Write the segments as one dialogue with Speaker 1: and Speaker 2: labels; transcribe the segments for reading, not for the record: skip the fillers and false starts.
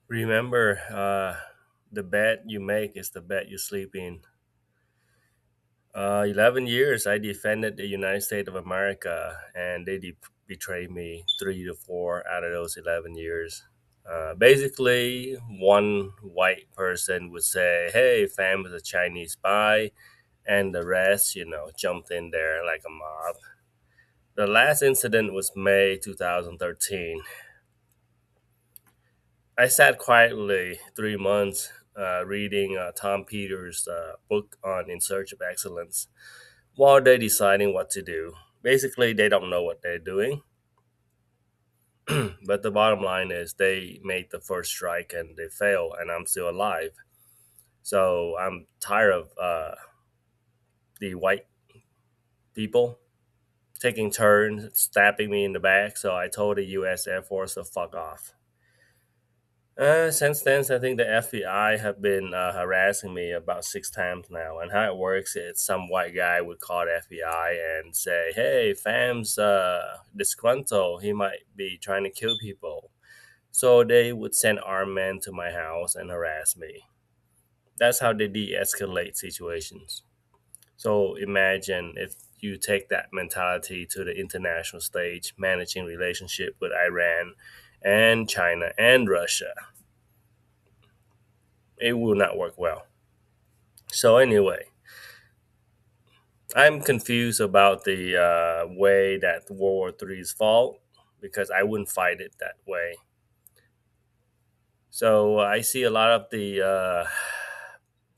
Speaker 1: Remember, the bed you make is the bed you sleep in. 11 years I defended the United States of America, and they betrayed me 3 to 4 out of those 11 years. Basically, one white person would say, "Hey, fam is a Chinese spy," and the rest, jumped in there like a mob. The last incident was May 2013. I sat quietly 3 months reading Tom Peters' book on In Search of Excellence while they're deciding what to do. Basically, they don't know what they're doing, but the bottom line is they made the first strike and they fail, and I'm still alive. So I'm tired of the white people taking turns stabbing me in the back, so I told the US Air Force to fuck off. Since then, I think the FBI have been harassing me about 6 times now. And how it works is some white guy would call the FBI and say, "Hey, fam's disgruntled. He might be trying to kill people." So they would send armed men to my house and harass me. That's how they de escalate situations. So imagine if you take that mentality to the international stage, managing relationship with Iran and China and Russia. It will not work well. So anyway, I'm confused about the way that World War III is fought because I wouldn't fight it that way. So I see a lot of the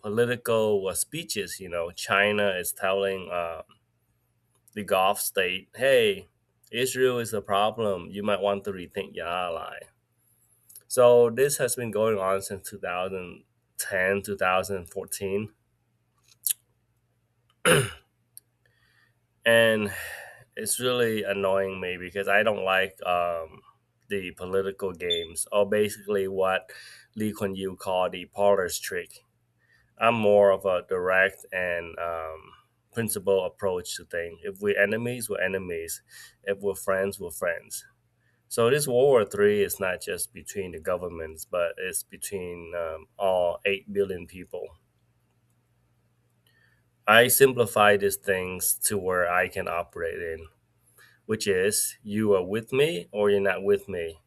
Speaker 1: political speeches. China is telling the Gulf state, "Hey, Israel is a problem. You might want to rethink your ally." So this has been going on since 2010, 2014. And it's really annoying me because I don't like the political games, or basically what Lee Kuan Yew called the parlor's trick. I'm more of a direct and principle approach to things. If we're enemies, we're enemies. If we're friends, we're friends. So this World War III is not just between the governments, but it's between all 8 billion people. I simplify these things to where I can operate in, which is you are with me or you're not with me.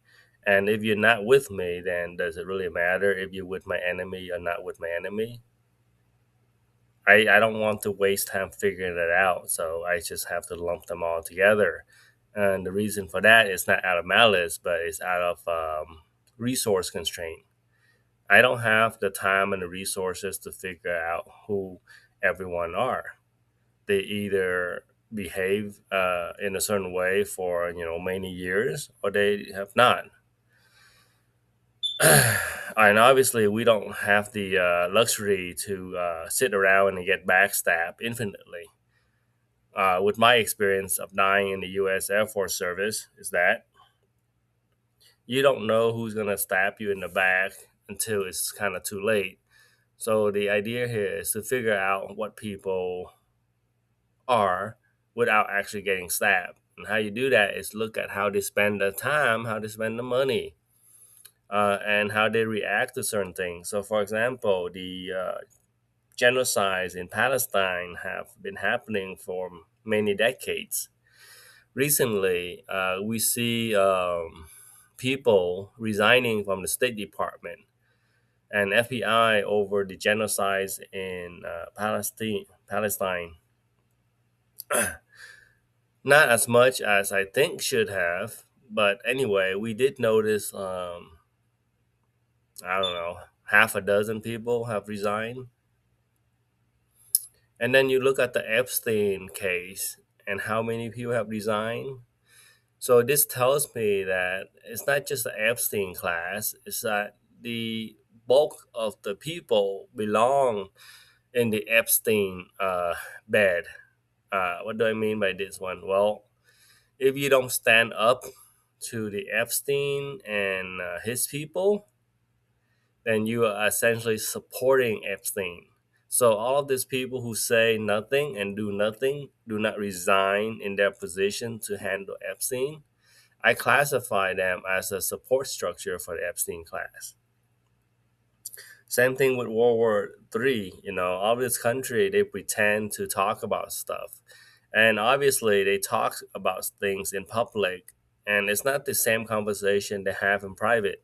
Speaker 1: And if you're not with me, then does it really matter if you're with my enemy or not with my enemy? I don't want to waste time figuring it out, so I just have to lump them all together. And the reason for that is not out of malice, but it's out of resource constraint. I don't have the time and the resources to figure out who everyone are. They either behave in a certain way for many years, or they have not. And obviously, we don't have the luxury to sit around and get backstabbed infinitely. With my experience of dying in the U.S. Air Force Service, is that you don't know who's gonna stab you in the back until it's kind of too late. So the idea here is to figure out what people are without actually getting stabbed. And how you do that is look at how they spend the time, how they spend the money, and how they react to certain things. So, for example, the genocides in Palestine have been happening for many decades. Recently, we see people resigning from the State Department and FBI over the genocides in Palestine. Not as much as I think should have, but anyway, we did notice. I don't know, half a dozen people have resigned, and then you look at the Epstein case and how many people have resigned. So this tells me that it's not just the Epstein class; it's that the bulk of the people belong in the Epstein bed. What do I mean by this one? Well, if you don't stand up to the Epstein and his people, then you are essentially supporting Epstein. So all of these people who say nothing and do nothing do not resign in their position to handle Epstein. I classify them as a support structure for the Epstein class. Same thing with World War Three. All this country they pretend to talk about stuff, and obviously they talk about things in public, and it's not the same conversation they have in private.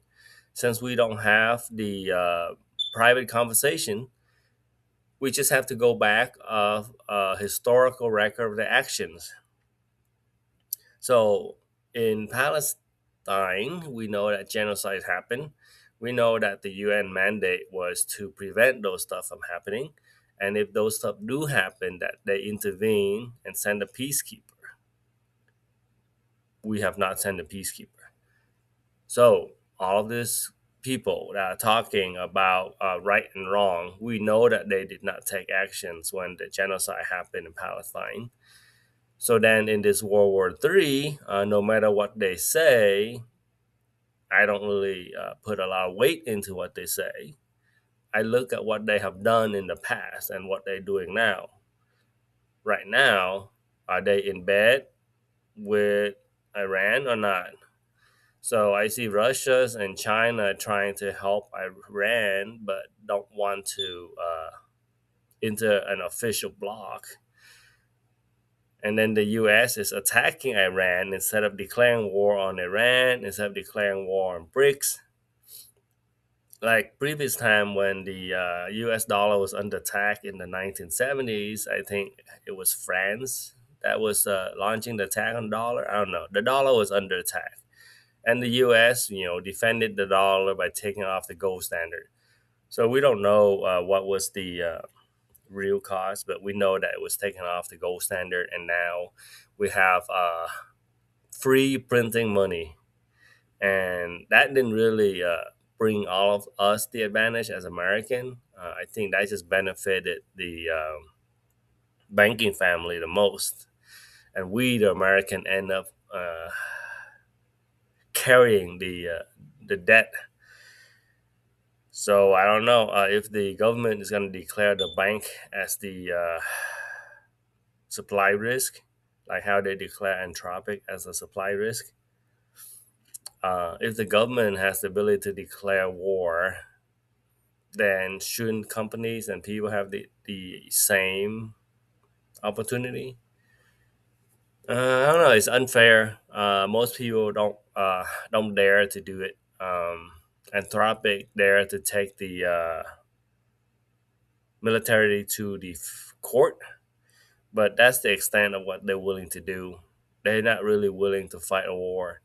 Speaker 1: Since we don't have the private conversation, we just have to go back of a historical record of the actions. So in Palestine, we know that genocide happened. We know that the UN mandate was to prevent those stuff from happening. And if those stuff do happen, that they intervene and send a peacekeeper. We have not sent a peacekeeper. So all of these people that are talking about right and wrong, we know that they did not take actions when the genocide happened in Palestine. So then in this World War Three, no matter what they say, I don't really put a lot of weight into what they say. I look at what they have done in the past and what they're doing now. Right now, are they in bed with Iran or not? So I see Russia's and China trying to help Iran, but don't want to enter an official bloc. And then the US is attacking Iran instead of declaring war on Iran, instead of declaring war on BRICS. Like previous time when the US dollar was under attack in the 1970s, I think it was France that was launching the attack on the dollar. I don't know. The dollar was under attack. And the US, defended the dollar by taking off the gold standard. So we don't know what was the real cost, but we know that it was taken off the gold standard, and now we have free printing money, and that didn't really bring all of us the advantage as American. I think that just benefited the banking family the most, and we, the American, end up carrying the debt. So I don't know if the government is going to declare the bank as the supply risk, like how they declare Anthropic as a supply risk. If the government has the ability to declare war, then shouldn't companies and people have the same opportunity? I don't know. It's unfair. Most people don't dare to do it. Anthropic dare to take the military to the court, but that's the extent of what they're willing to do. They're not really willing to fight a war.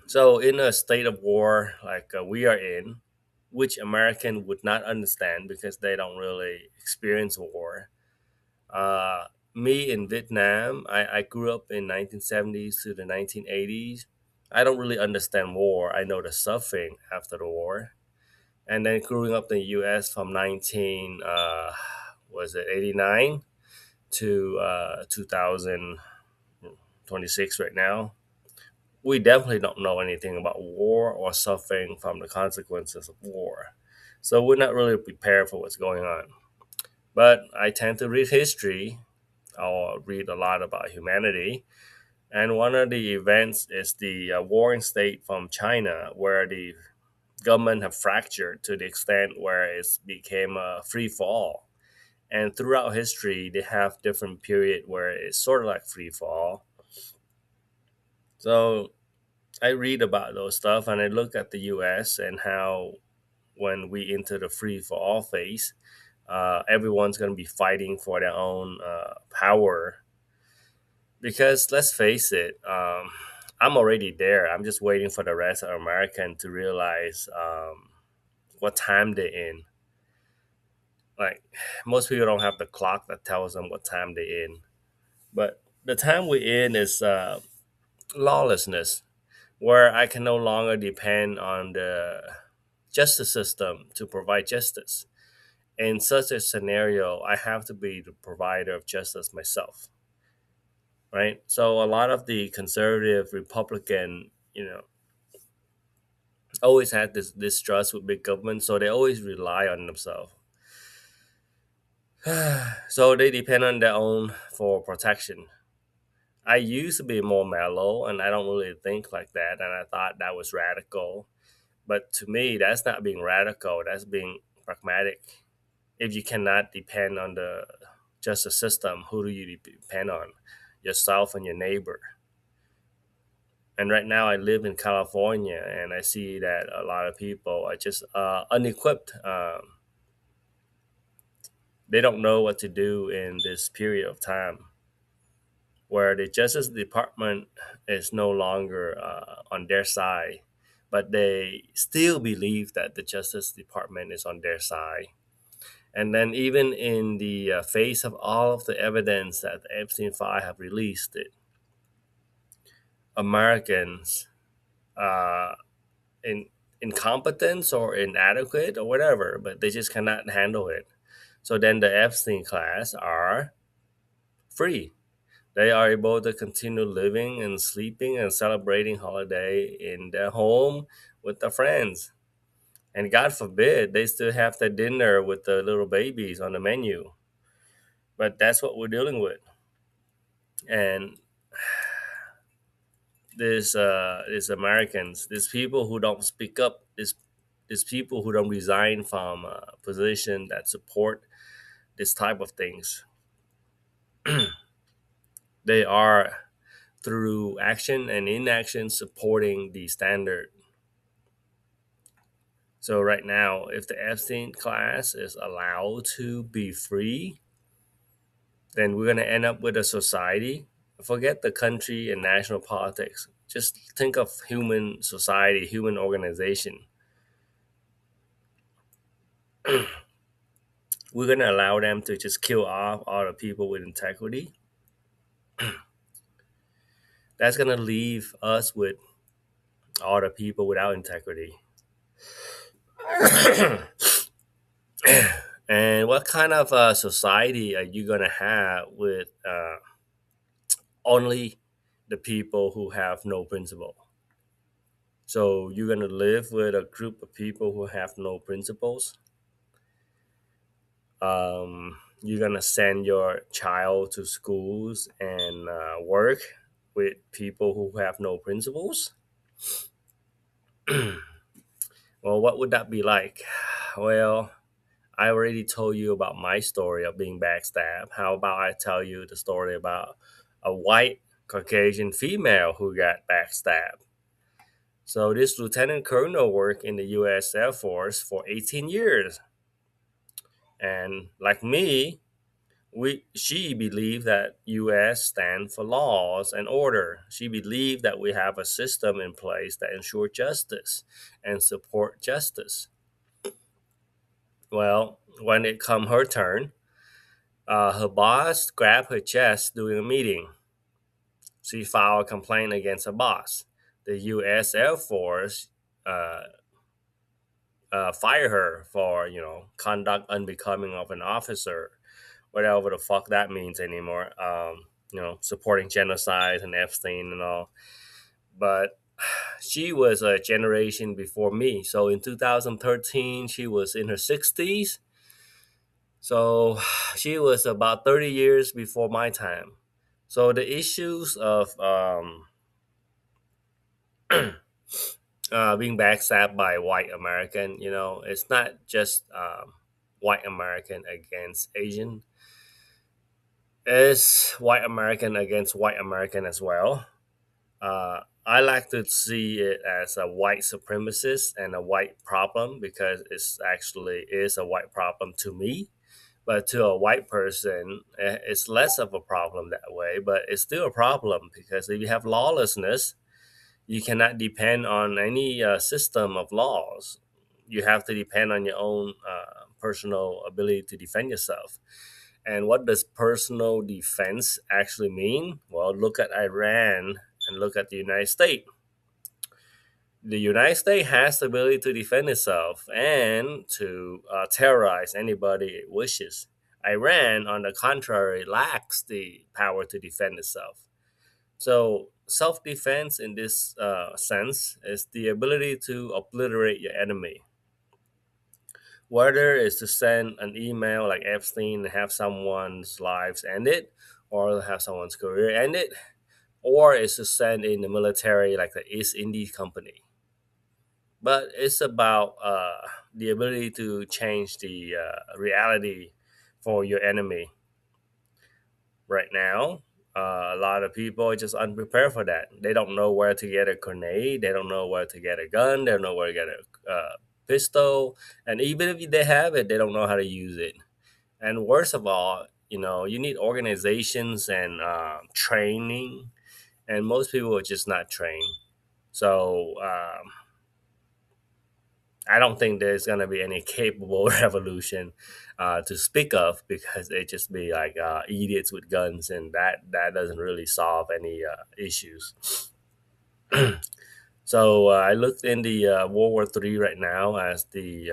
Speaker 1: So, in a state of war like we are in, which American would not understand because they don't really experience war. Me in Vietnam, I grew up in 1970s to the 1980s. I don't really understand war. I know the suffering after the war. And then growing up in the U.S. from 19 was it 89 to 2026 right now, we definitely don't know anything about war or suffering from the consequences of war. So we're not really prepared for what's going on. But I tend to read history or read a lot about humanity. And one of the events is the warring state from China, where the government have fractured to the extent where it's became a free fall. And throughout history, they have different period where it's sort of like free fall. So I read about those stuff and I look at the U.S. and how when we enter the free for all phase, everyone's going to be fighting for their own power. Because let's face it, I'm already there. I'm just waiting for the rest of American to realize what time they're in. Like most people don't have the clock that tells them what time they're in, but the time we're in is lawlessness, where I can no longer depend on the justice system to provide justice. In such a scenario, I have to be the provider of justice myself, right? So a lot of the conservative Republican, always had this distrust with big government, so they always rely on themselves. So they depend on their own for protection. I used to be more mellow, and I don't really think like that, and I thought that was radical. But to me, that's not being radical. That's being pragmatic. If you cannot depend on the justice system, who do you depend on? Yourself and your neighbor. And right now, I live in California, and I see that a lot of people are just unequipped. They don't know what to do in this period of time where the Justice Department is no longer on their side, but they still believe that the Justice Department is on their side. And then, even in the face of all of the evidence that the Epstein file have released, Americans, uh, in incompetence or inadequate or whatever, but they just cannot handle it. So then the Epstein class are free. They are able to continue living and sleeping and celebrating holiday in their home with their friends. And God forbid they still have their dinner with the little babies on the menu. But that's what we're dealing with. And these Americans, these people who don't speak up, these people who don't resign from a position that support this type of things, they are through action and inaction supporting the standard. So right now, if the Epstein class is allowed to be free, then we're gonna end up with a society. Forget the country and national politics. Just think of human society, human organization. We're gonna allow them to just kill off all the people with integrity. That's gonna leave us with all the people without integrity. And what kind of society are you gonna have with only the people who have no principle? So you're gonna live with a group of people who have no principles. You're gonna send your child to schools and work with people who have no principles. Well, what would that be like? Well, I already told you about my story of being backstabbed. How about I tell you the story about a white Caucasian female who got backstabbed? So this lieutenant colonel worked in the U.S. Air Force for 18 years, and like me, she believed that U.S. stand for laws and order. She believed that we have a system in place that ensure justice and support justice. Well, when it come her turn, her boss grabbed her chest during a meeting. She filed a complaint against her boss. The U.S. Air Force uh, fired her for conduct unbecoming of an officer, whatever the fuck that means anymore. Supporting genocide and Epstein and all. But she was a generation before me. So in 2013, she was in her 60s. So she was about 30 years before my time. So the issues of being backstabbed by white American, it's not just white American against Asian. It's white American against white American as well. I like to see it as a white supremacist and a white problem because it's actually is a white problem to me. But to a white person, it's less of a problem that way. But it's still a problem because if you have lawlessness, you cannot depend on any system of laws. You have to depend on your own personal ability to defend yourself. And what does personal defense actually mean? Well, look at Iran and look at the United States. The United States has the ability to defend itself and to terrorize anybody it wishes. Iran, on the contrary, lacks the power to defend itself. So, self defense in this sense is the ability to obliterate your enemy. Whether it's to send an email like Epstein and have someone's lives ended, or have someone's career ended, or it's to send in the military like the East Indies Company. but it's about the ability to change the reality for your enemy. Right now, a lot of people are just unprepared for that. They don't know where to get a grenade. They don't know where to get a gun. They don't know where to get a pistol. And even if they have it, they don't know how to use it. And worst of all, you need organizations and training. And most people are just not trained. So I don't think there's going to be any capable revolution to speak of, because they just be like idiots with guns, and that doesn't really solve any issues. So I looked in the World War III right now as the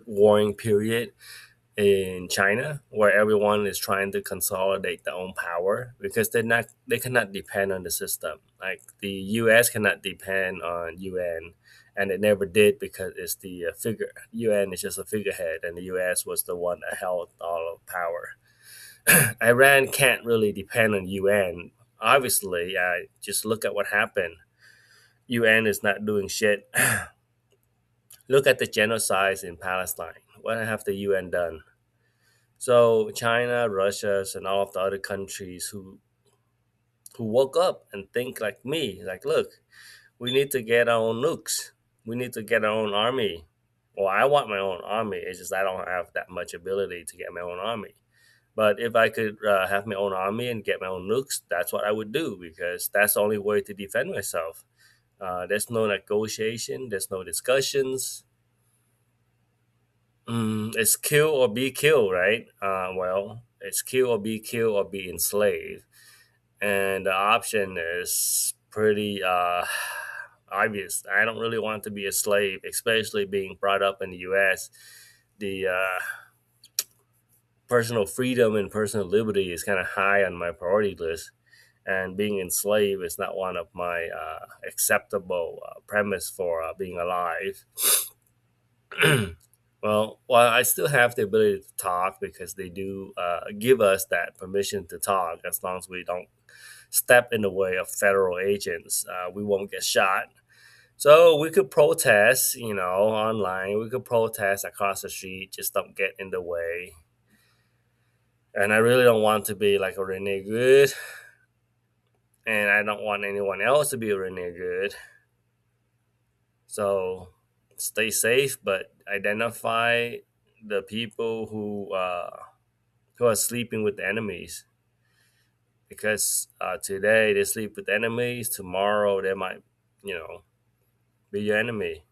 Speaker 1: warring period in China, where everyone is trying to consolidate their own power, because they cannot depend on the system. Like the U.S. cannot depend on UN, and it never did, because it's the figure. UN is just a figurehead, and the U.S. was the one that held all of power. Iran can't really depend on UN. Obviously, just look at what happened. UN is not doing shit. Look at the genocides in Palestine. What have the UN done? So China, Russia, and all of the other countries who woke up and think like me, like, look, we need to get our own nukes. We need to get our own army. Well, I want my own army. It's just I don't have that much ability to get my own army. But if I could have my own army and get my own nukes, that's what I would do, because that's the only way to defend myself. There's no negotiation. There's no discussions. It's kill or be killed, right? Well, it's kill or be killed or be enslaved, and the option is pretty obvious. I don't really want to be a slave, especially being brought up in the U.S. The personal freedom and personal liberty is kind of high on my priority list, and being enslaved is not one of my acceptable premise for being alive. Well, while I still have the ability to talk, because they do give us that permission to talk, as long as we don't step in the way of federal agents, we won't get shot. So we could protest, online. We could protest across the street. Just don't get in the way. And I really don't want to be like a renegade, and I don't want anyone else to be a renegade. So stay safe, but identify the people who are sleeping with the enemies, because today they sleep with enemies, tomorrow they might, you know, be your enemy.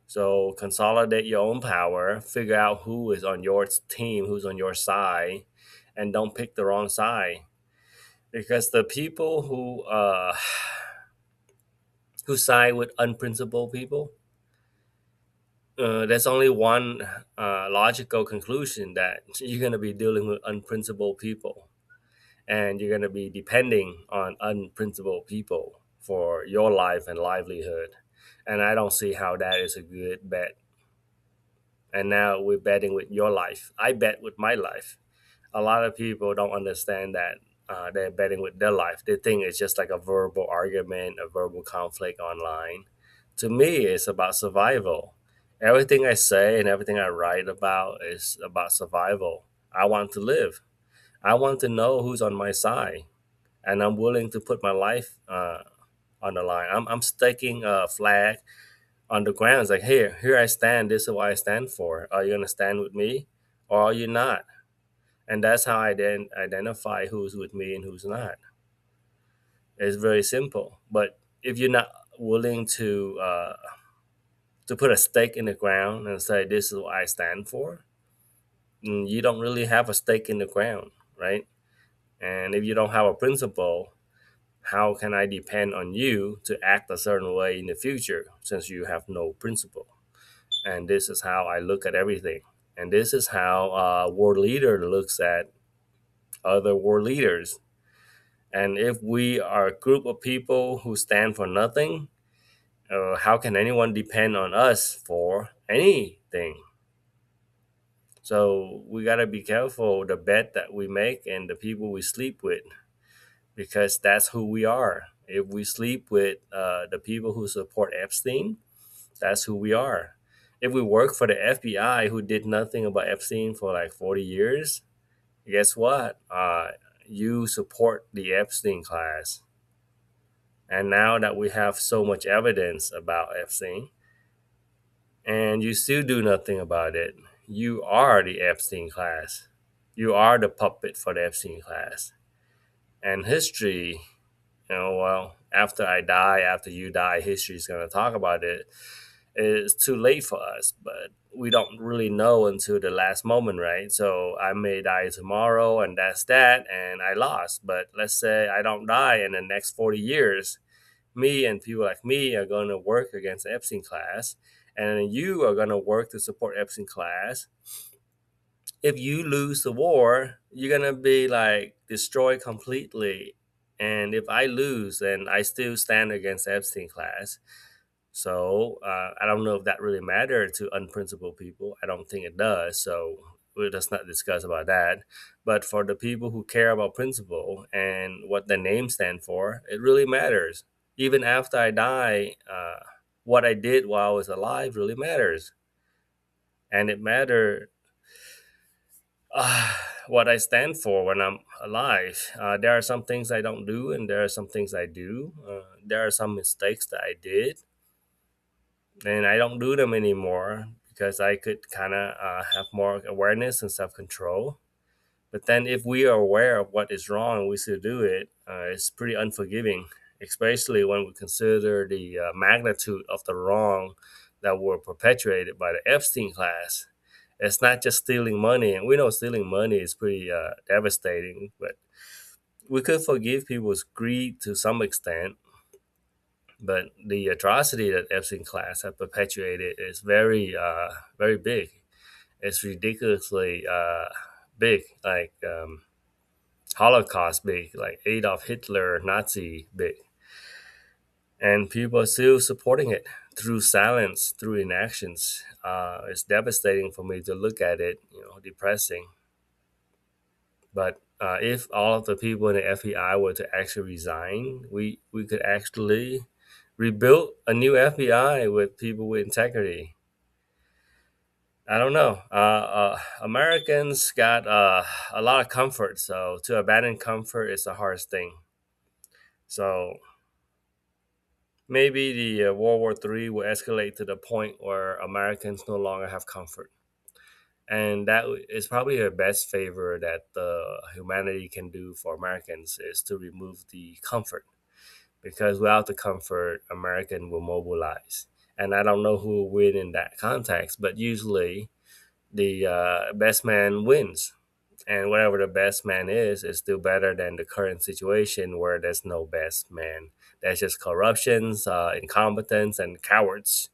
Speaker 1: So consolidate your own power, figure out who is on your team, who's on your side, and don't pick the wrong side, because the people who side with unprincipled people, there's only one logical conclusion, that you're going to be dealing with unprincipled people, and you're going to be depending on unprincipled people for your life and livelihood. And I don't see how that is a good bet. And now we're betting with your life. I bet with my life. A lot of people don't understand that they're betting with their life. They think it's just like a verbal argument, a verbal conflict online. To me, it's about survival. Everything I say and everything I write about is about survival. I want to live. I want to know who's on my side, and I'm willing to put my life on the line. I'm staking a flag on the ground. It's like, here I stand. This is what I stand for. Are you gonna stand with me, or are you not? And that's how I then identify who's with me and who's not. It's very simple. But if you're not willing to put a stake in the ground and say this is what I stand for, you don't really have a stake in the ground, right? And if you don't have a principle, how can I depend on you to act a certain way in the future, since you have no principle? And this is how I look at everything. And this is how a world leader looks at other world leaders. And if we are a group of people who stand for nothing, how can anyone depend on us for anything? So we got to be careful the bet that we make and the people we sleep with, because that's who we are. If we sleep with the people who support Epstein, That's who we are. If we work for the FBI, who did nothing about Epstein for like 40 years, guess what? You support the Epstein class. And now that we have so much evidence about Epstein, and you still do nothing about it, you are the Epstein class. You are the puppet for the Epstein class. And history, well, after I die, after you die, history is going to talk about it. It's too late for us, but we don't really know until the last moment, right? So I may die tomorrow, and that's that, and I lost. But let's say I don't die in the next 40 years, me and people like me are going to work against the Epstein class, and then you are going to work to support Epstein class. If you lose the war, you're going to be like destroyed completely. And if I lose, then I still stand against Epstein class. So I don't know if that really mattered to unprincipled people. I don't think it does. So let's not discuss about that. But for the people who care about principle and what the name stand for, it really matters. Even after I die, what I did while I was alive really matters, and it mattered uh, what I stand for when I'm alive. There are some things I don't do, and there are some things I do. There are some mistakes that I did, and I don't do them anymore because I could kind of have more awareness and self control. But then, if we are aware of what is wrong and we still do it, it's pretty unforgiving, especially when we consider the magnitude of the wrong that were perpetuated by the Epstein class. It's not just stealing money, and we know stealing money is pretty devastating, but we could forgive people's greed to some extent. But the atrocity that Epstein class have perpetuated is very big. It's ridiculously big, like Holocaust big, like Adolf Hitler Nazi big, and people are still supporting it through silence, through inactions. It's devastating for me to look at it, depressing. But if all of the people in the FBI were to actually resign, we could actually rebuild a new FBI with people with integrity. I don't know. Americans got a lot of comfort, so to abandon comfort is the hardest thing. So maybe the World War III will escalate to the point where Americans no longer have comfort. And that is probably the best favor that humanity can do for Americans is to remove the comfort. Because without the comfort, American will mobilize. And I don't know who will win in that context, but usually the best man wins. And whatever the best man is still better than the current situation where there's no best man. There's just corruptions, incompetence, and cowards.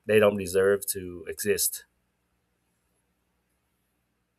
Speaker 1: They don't deserve to exist.